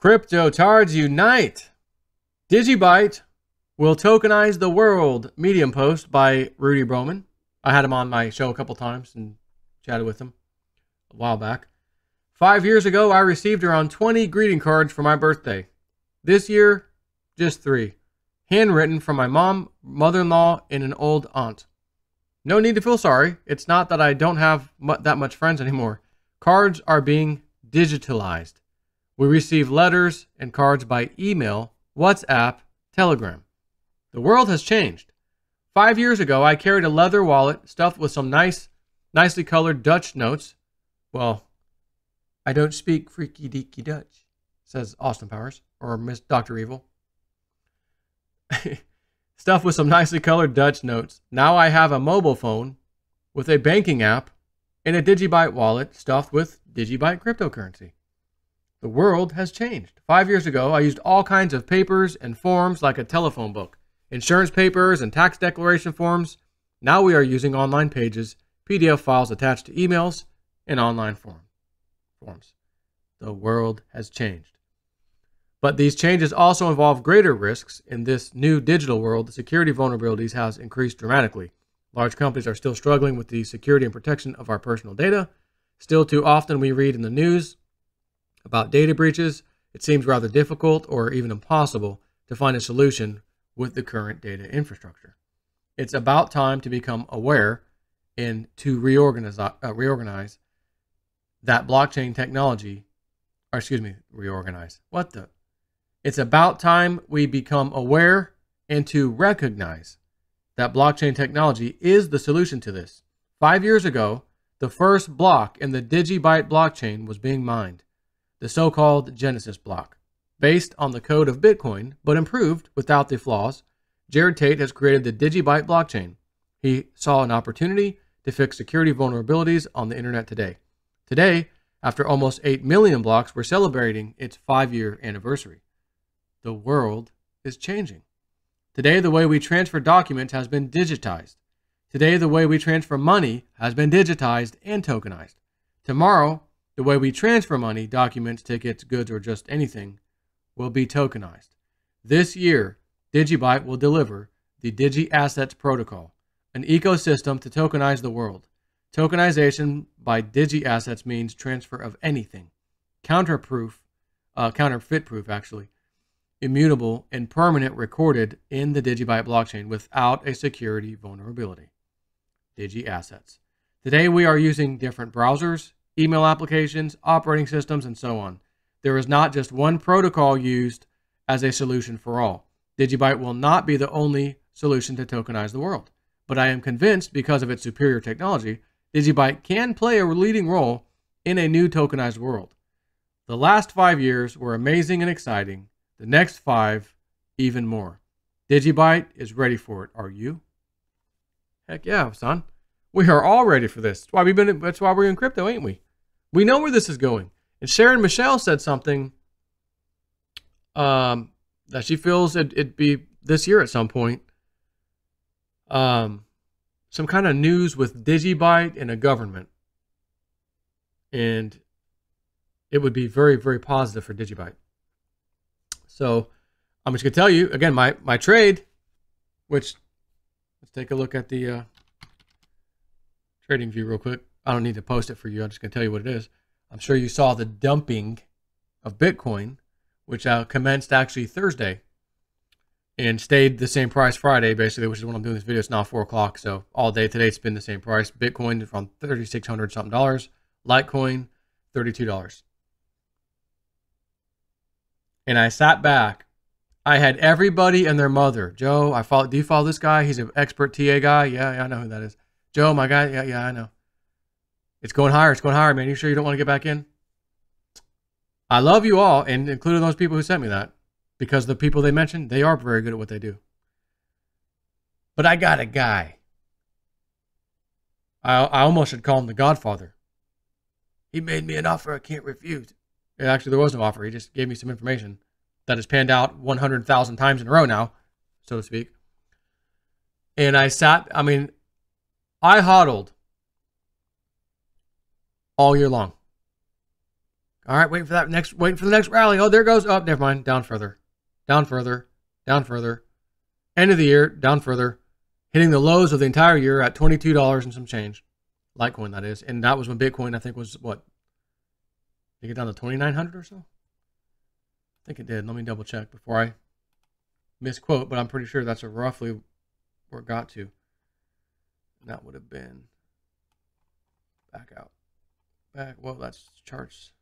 Cryptotards unite! DigiByte will tokenize the world. Medium post by Rudy Broman. I had him on my show a couple times and chatted with him a while back. 5 years ago, I received around 20 greeting cards for my birthday. This year, just 3. Handwritten from my mom, mother-in-law, and an old aunt. No need to feel sorry. It's not that I don't have that much friends anymore. Cards are being digitalized. We receive letters and cards by email, WhatsApp, Telegram. The world has changed. 5 years ago, I carried a leather wallet stuffed with some nicely colored Dutch notes. Well, I don't speak freaky deaky Dutch, says Austin Powers, or Miss Dr. Evil. Stuffed with some nicely colored Dutch notes. Now I have a mobile phone with a banking app and a DigiByte wallet stuffed with DigiByte cryptocurrency. The world has changed. 5 years ago, I used all kinds of papers and forms like a telephone book, insurance papers and tax declaration forms. Now we are using online pages, PDF files attached to emails, and online forms. The world has changed. But these changes also involve greater risks. In this new digital world, the security vulnerabilities has increased dramatically. Large companies are still struggling with the security and protection of our personal data. Still too often we read in the news about data breaches. It seems rather difficult or even impossible to find a solution with the current data infrastructure. It's about time to become aware and to reorganize that blockchain technology, It's about time we become aware and to recognize that blockchain technology is the solution to this. 5 years ago, the first block in the DigiByte blockchain was being mined, the so-called Genesis block. Based on the code of Bitcoin, but improved without the flaws, Jared Tate has created the DigiByte blockchain. He saw an opportunity to fix security vulnerabilities on the internet today. Today, after almost 8 million blocks, we're celebrating its 5-year anniversary. The world is changing. Today, the way we transfer documents has been digitized. Today, the way we transfer money has been digitized and tokenized. Tomorrow, the way we transfer money, documents, tickets, goods, or just anything will be tokenized. This year, DigiByte will deliver the DigiAssets protocol, an ecosystem to tokenize the world. Tokenization by DigiAssets means transfer of anything, counterfeit-proof, immutable, and permanent, recorded in the DigiByte blockchain without a security vulnerability. DigiAssets. Today we are using different browsers, email applications, operating systems, and so on. There is not just one protocol used as a solution for all. DigiByte will not be the only solution to tokenize the world, but I am convinced because of its superior technology, DigiByte can play a leading role in a new tokenized world. The last 5 years were amazing and exciting. The next 5, even more. DigiByte is ready for it. Are you? Heck yeah, son. We are all ready for this. That's why we're in crypto, ain't we? We know where this is going. And Sharon Michelle said something that she feels it'd be this year at some point. Some kind of news with DigiByte and a government. And it would be very, very positive for DigiByte. So I'm just going to tell you, again, my trade, which, let's take a look at the trading view real quick. I don't need to post it for you. I'm just going to tell you what it is. I'm sure you saw the dumping of Bitcoin, which commenced actually Thursday and stayed the same price Friday, basically, which is when I'm doing this video. It's now 4 o'clock. So all day today, it's been the same price. Bitcoin is from $3,600 something dollars. Litecoin, $32. And I sat back. I had everybody and their mother. Joe, do you follow this guy? He's an expert TA guy. Yeah, I know who that is. Joe, my guy. Yeah, I know. It's going higher, man. You sure you don't want to get back in? I love you all, and including those people who sent me that, because the people they mentioned, they are very good at what they do. But I got a guy. I almost should call him the Godfather. He made me an offer I can't refuse. Actually, there was no offer. He just gave me some information that has panned out 100,000 times in a row now, so to speak. And I hodled all year long. All right, waiting for the next rally. Oh, there goes. Oh, never mind. Down further. Down further. Down further. End of the year, down further. Hitting the lows of the entire year at $22 and some change. Litecoin, that is. And that was when Bitcoin, I think, was what? Did it get down to 2,900 or so? I think it did. Let me double check before I misquote, but I'm pretty sure that's roughly where it got to. And that would have been back out. Back, well, that's charts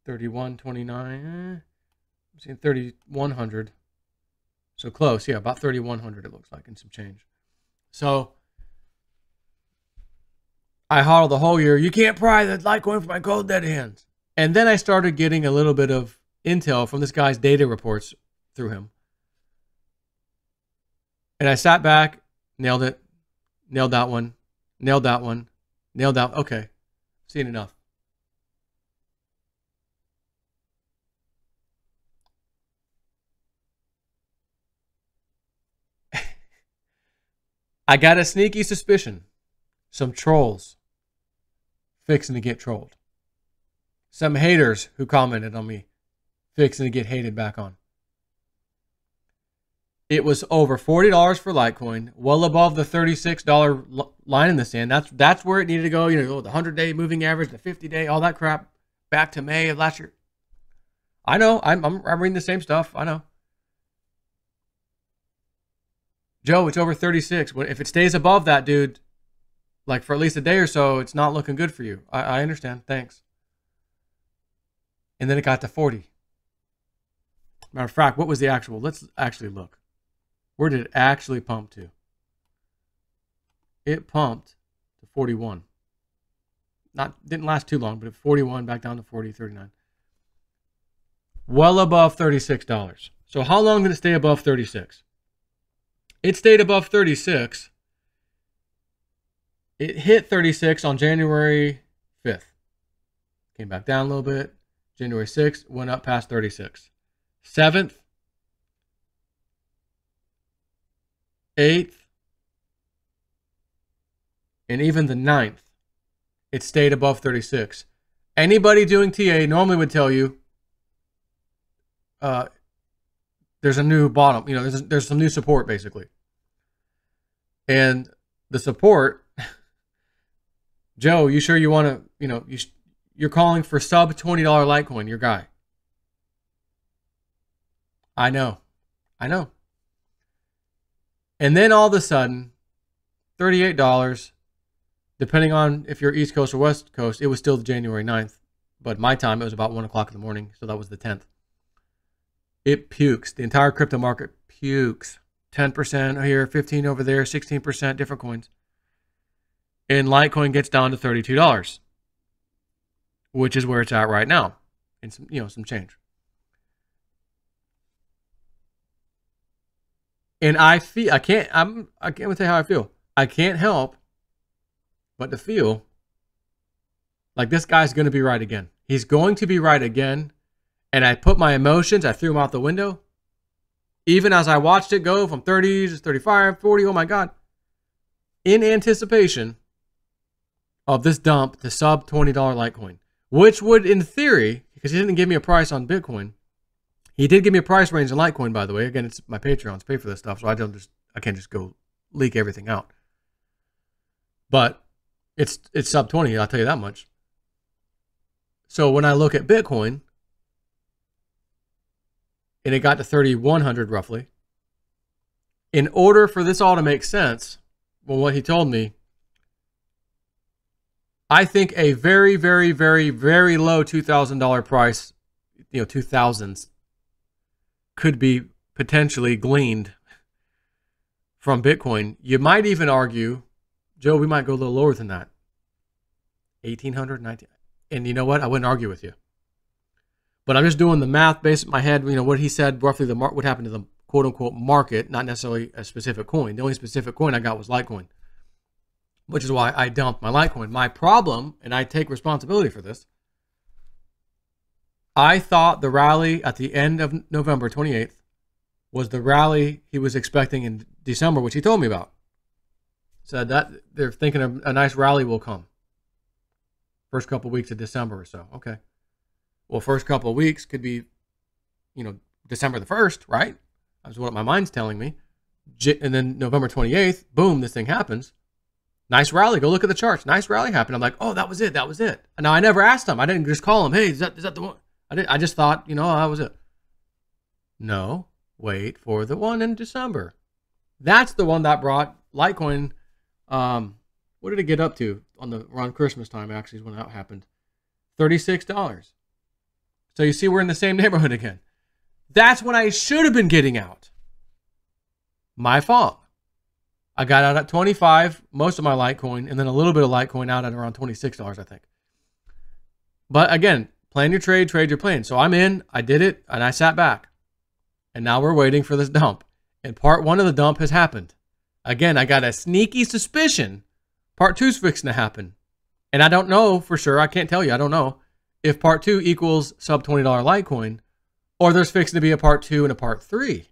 3129. I'm seeing 3,100. So close, yeah, about 3,100 it looks like, and some change. So I hodled the whole year. You can't pry the Litecoin from my cold dead hands. And then I started getting a little bit of intel from this guy's data reports through him. And I sat back, nailed it, nailed that one, nailed that one, nailed that. Okay, seen enough. I got a sneaky suspicion. Some trolls fixing to get trolled. Some haters who commented on me fixing to get hated back on. It was over $40 for Litecoin, well above the $36 line in the sand. That's where it needed to go. You know, the 100-day moving average, the 50-day, all that crap, back to May of last year. I know. I'm reading the same stuff. I know. Joe, it's over 36. If it stays above that, dude, like for at least a day or so, it's not looking good for you. I understand. Thanks. And then it got to 40. Matter of fact, what was the actual? Let's actually look. Where did it actually pump to? It pumped to 41. Didn't last too long, but at 41, back down to 40, 39. Well above $36. So how long did it stay above 36? It stayed above 36. It hit 36 on January 5th. Came back down a little bit. January 6th, went up past 36. 7th, 8th, and even the 9th, it stayed above 36. Anybody doing TA normally would tell you there's a new bottom. You know, there's some new support, basically. And the support, Joe, you sure you want to, you know, you're calling for sub $20 Litecoin, your guy. I know. And then all of a sudden, $38, depending on if you're East Coast or West Coast, it was still January 9th. But my time, it was about 1 o'clock in the morning, so that was the 10th. It pukes. The entire crypto market pukes. 10% here, 15 over there, 16%, different coins. And Litecoin gets down to $32, which is where it's at right now, and some change. And I can't tell you how I feel. I can't help but to feel like this guy's going to be right again. He's going to be right again. And I put my emotions, I threw them out the window. Even as I watched it go from 30 to 35, 40, oh my God. In anticipation of this dump to sub $20 Litecoin. Which would, in theory, because he didn't give me a price on Bitcoin. He did give me a price range on Litecoin, by the way. Again, it's my Patreons pay for this stuff, so I can't just go leak everything out. But it's sub 20, I'll tell you that much. So when I look at Bitcoin, and it got to 3,100 roughly. In order for this all to make sense, well, what he told me, I think a very, very, very, very low $2,000 price, 2000s, could be potentially gleaned from Bitcoin. You might even argue, Joe, we might go a little lower than that. 1,800, 19. And you know what? I wouldn't argue with you. But I'm just doing the math based in my head, what he said, roughly what happened to the quote-unquote market, not necessarily a specific coin. The only specific coin I got was Litecoin, which is why I dumped my Litecoin. My problem, and I take responsibility for this, I thought the rally at the end of November 28th was the rally he was expecting in December, which he told me about. Said that they're thinking a nice rally will come. First couple of weeks of December or so. Okay. Well, first couple of weeks could be, December the 1st, right? That's what my mind's telling me. And then November 28th, boom, this thing happens. Nice rally. Go look at the charts. Nice rally happened. I'm like, oh, that was it. That was it. Now, I never asked him. I didn't just call him. Hey, is that the one? I just thought, that was it. No, wait for the one in December. That's the one that brought Litecoin. What did it get up to around Christmas time? Actually, is when that happened. $36. So you see, we're in the same neighborhood again. That's when I should have been getting out. My fault. I got out at 25, most of my Litecoin, and then a little bit of Litecoin out at around $26, I think. But again, plan your trade, trade your plan. So I'm in, I did it, and I sat back. And now we're waiting for this dump. And part 1 of the dump has happened. Again, I got a sneaky suspicion part 2 is fixing to happen. And I don't know for sure, I can't tell you, I don't know if part 2 equals sub $20 Litecoin, or there's fixing to be a part 2 and a part 3.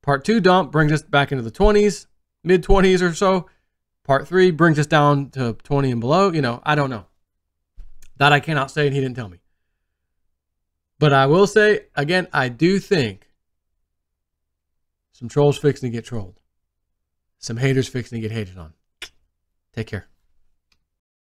Part 2 dump brings us back into the 20s, mid 20s or so. Part 3 brings us down to 20 and below. I don't know. That I cannot say, and he didn't tell me. But I will say, again, I do think some trolls fixing to get trolled. Some haters fixing to get hated on. Take care.